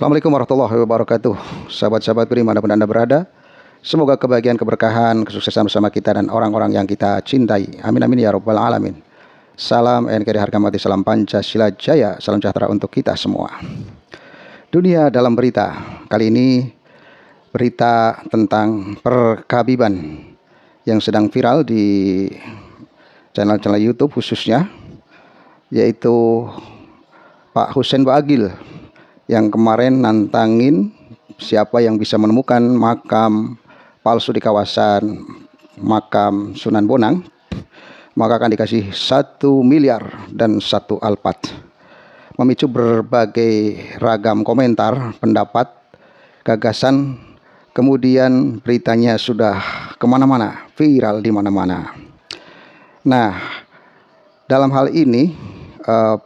Assalamualaikum warahmatullahi wabarakatuh. Sahabat-sahabatku dimanapun Anda berada, semoga kebahagiaan, keberkahan, kesuksesan bersama kita dan orang-orang yang kita cintai. Amin amin ya rabbal alamin. Salam NKRI harga mati, salam Pancasila Jaya, salam sejahtera untuk kita semua. Dunia dalam berita. Kali ini berita tentang perkabiban yang sedang viral di channel-channel YouTube khususnya, yaitu Pak Hussein Bagil yang kemarin nantangin siapa yang bisa menemukan makam palsu di kawasan makam Sunan Bonang, maka akan dikasih 1 miliar dan 1 alpat. Memicu berbagai ragam komentar, pendapat, gagasan, kemudian beritanya sudah kemana-mana, viral di mana-mana. Nah, dalam hal ini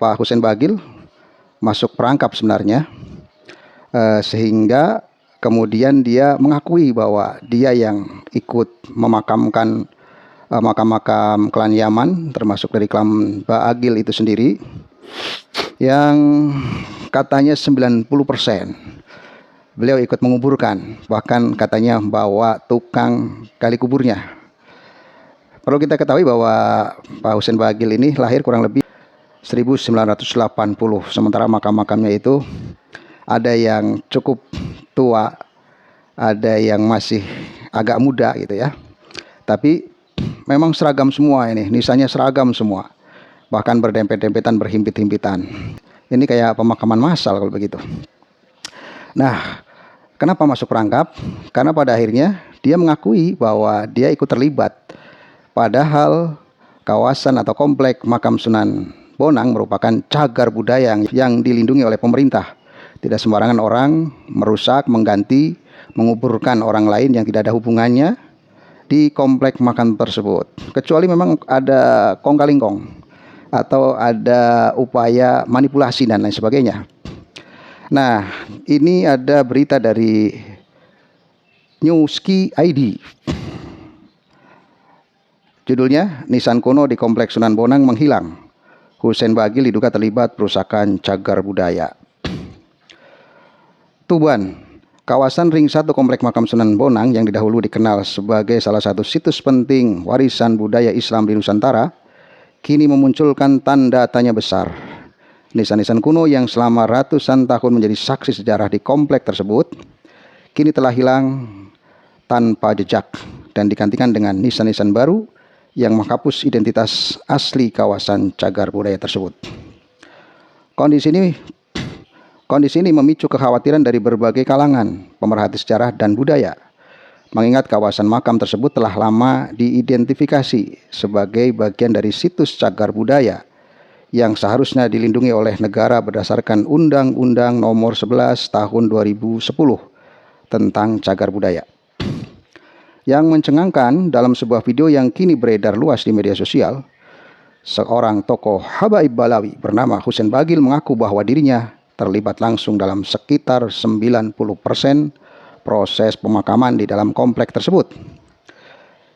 Pak Hussein Bagil masuk perangkap sebenarnya, sehingga kemudian dia mengakui bahwa dia yang ikut memakamkan makam-makam klan Yaman, termasuk dari klan Bagil itu sendiri, yang katanya 90% beliau ikut menguburkan, bahkan katanya bawa tukang gali kuburnya. Perlu kita ketahui bahwa Pak Hussein Bagil ini lahir kurang lebih 1980, sementara makam-makamnya itu ada yang cukup tua, ada yang masih agak muda gitu ya. Tapi memang seragam semua ini, nisannya seragam semua, bahkan berdempet-dempetan, berhimpit-himpitan. Ini kayak pemakaman massal kalau begitu. Nah, kenapa masuk perangkap? Karena pada akhirnya dia mengakui bahwa dia ikut terlibat, padahal kawasan atau komplek makam Sunan Bonang merupakan cagar budaya yang dilindungi oleh pemerintah. Tidak sembarangan orang merusak, mengganti, menguburkan orang lain yang tidak ada hubungannya di komplek makam tersebut. Kecuali memang ada kong-kali-kong atau ada upaya manipulasi dan lain sebagainya. Nah, ini ada berita dari Newski ID. Judulnya, nisan kuno di kompleks Sunan Bonang menghilang. Hussein Bagil diduga terlibat perusakan cagar budaya. Tuban, kawasan Ring 1 komplek makam Sunan Bonang yang dahulu dikenal sebagai salah satu situs penting warisan budaya Islam di Nusantara, kini memunculkan tanda tanya besar. Nisan-nisan kuno yang selama ratusan tahun menjadi saksi sejarah di komplek tersebut, kini telah hilang tanpa jejak dan digantikan dengan nisan-nisan baru yang menghapus identitas asli kawasan cagar budaya tersebut. Kondisi ini memicu kekhawatiran dari berbagai kalangan pemerhati sejarah dan budaya, mengingat kawasan makam tersebut telah lama diidentifikasi sebagai bagian dari situs cagar budaya yang seharusnya dilindungi oleh negara berdasarkan Undang-Undang Nomor 11 Tahun 2010 tentang cagar budaya. Yang mencengangkan, dalam sebuah video yang kini beredar luas di media sosial, seorang tokoh habaib Balawi bernama Hussein Bagil mengaku bahwa dirinya terlibat langsung dalam sekitar 90% proses pemakaman di dalam komplek tersebut.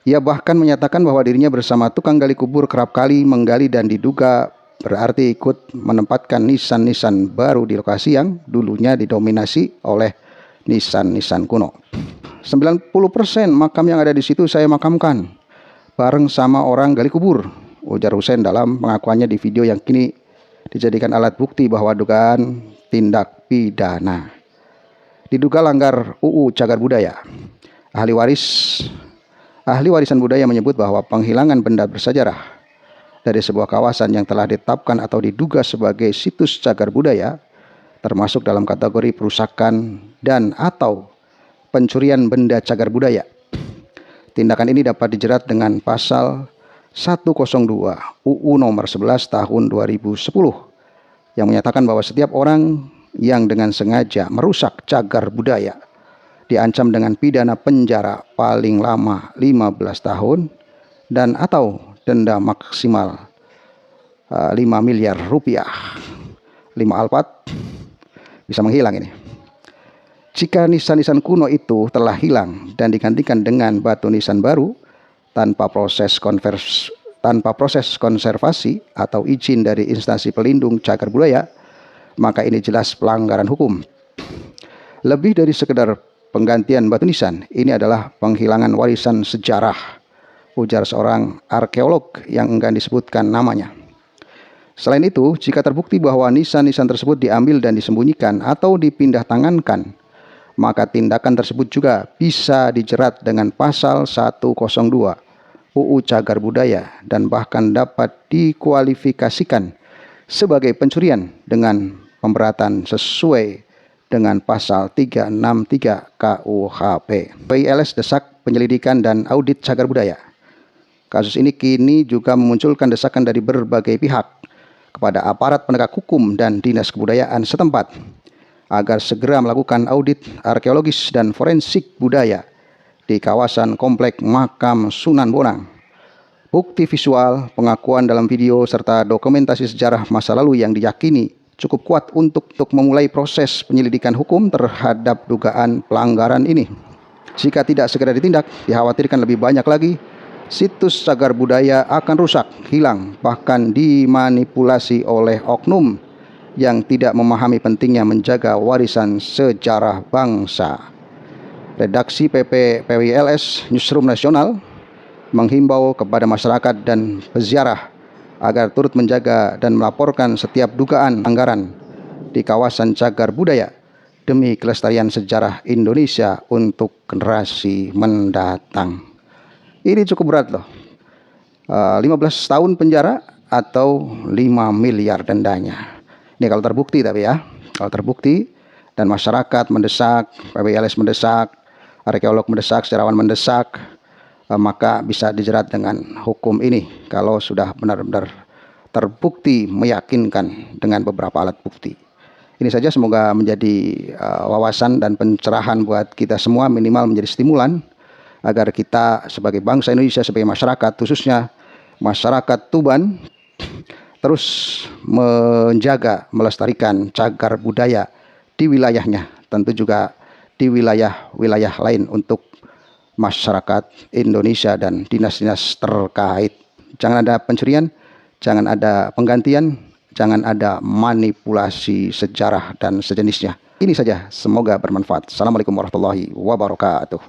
Ia bahkan menyatakan bahwa dirinya bersama tukang gali kubur kerap kali menggali dan diduga berarti ikut menempatkan nisan-nisan baru di lokasi yang dulunya didominasi oleh nisan-nisan kuno. 90% makam yang ada di situ saya makamkan bareng sama orang gali kubur, ujar Hussein dalam pengakuannya di video yang kini dijadikan alat bukti bahwa dugaan tindak pidana. Diduga langgar UU Cagar Budaya. Ahli warisan budaya menyebut bahwa penghilangan benda bersejarah dari sebuah kawasan yang telah ditetapkan atau diduga sebagai situs cagar budaya termasuk dalam kategori perusakan dan atau pencurian benda cagar budaya. Tindakan ini dapat dijerat dengan pasal 102 UU Nomor 11 Tahun 2010 yang menyatakan bahwa setiap orang yang dengan sengaja merusak cagar budaya diancam dengan pidana penjara paling lama 15 tahun dan atau denda maksimal 5 miliar rupiah. 5 alpat bisa menghilang ini. Jika nisan-nisan kuno itu telah hilang dan digantikan dengan batu nisan baru tanpa proses konservasi atau izin dari instansi pelindung cagar budaya, maka ini jelas pelanggaran hukum. Lebih dari sekedar penggantian batu nisan, ini adalah penghilangan warisan sejarah, ujar seorang arkeolog yang enggan disebutkan namanya. Selain itu, jika terbukti bahwa nisan-nisan tersebut diambil dan disembunyikan atau dipindah tangankan, maka tindakan tersebut juga bisa dijerat dengan pasal 102 UU Cagar Budaya dan bahkan dapat dikualifikasikan sebagai pencurian dengan pemberatan sesuai dengan pasal 363 KUHP. PILS desak penyelidikan dan audit cagar budaya. Kasus ini kini juga memunculkan desakan dari berbagai pihak kepada aparat penegak hukum dan dinas kebudayaan setempat agar segera melakukan audit arkeologis dan forensik budaya di kawasan komplek makam Sunan Bonang. Bukti visual, pengakuan dalam video, serta dokumentasi sejarah masa lalu yang diyakini cukup kuat untuk memulai proses penyelidikan hukum terhadap dugaan pelanggaran ini. Jika tidak segera ditindak, dikhawatirkan lebih banyak lagi situs cagar budaya akan rusak, hilang, bahkan dimanipulasi oleh oknum yang tidak memahami pentingnya menjaga warisan sejarah bangsa. Redaksi PP PWLS Newsroom Nasional menghimbau kepada masyarakat dan peziarah agar turut menjaga dan melaporkan setiap dugaan pelanggaran di kawasan cagar budaya demi kelestarian sejarah Indonesia untuk generasi mendatang. Ini cukup berat loh. 15 tahun penjara atau 5 miliar dendanya. Ini kalau terbukti tapi ya. Kalau terbukti dan masyarakat mendesak, PWLS mendesak, arkeolog mendesak, sejarawan mendesak, maka bisa dijerat dengan hukum ini kalau sudah benar-benar terbukti meyakinkan dengan beberapa alat bukti. Ini saja, semoga menjadi wawasan dan pencerahan buat kita semua, minimal menjadi stimulan agar kita sebagai bangsa Indonesia, sebagai masyarakat, khususnya masyarakat Tuban, terus menjaga, melestarikan cagar budaya di wilayahnya, tentu juga di wilayah-wilayah lain untuk masyarakat Indonesia dan dinas-dinas terkait. Jangan ada pencurian, jangan ada penggantian, jangan ada manipulasi sejarah dan sejenisnya. Ini saja, semoga bermanfaat. Assalamualaikum warahmatullahi wabarakatuh.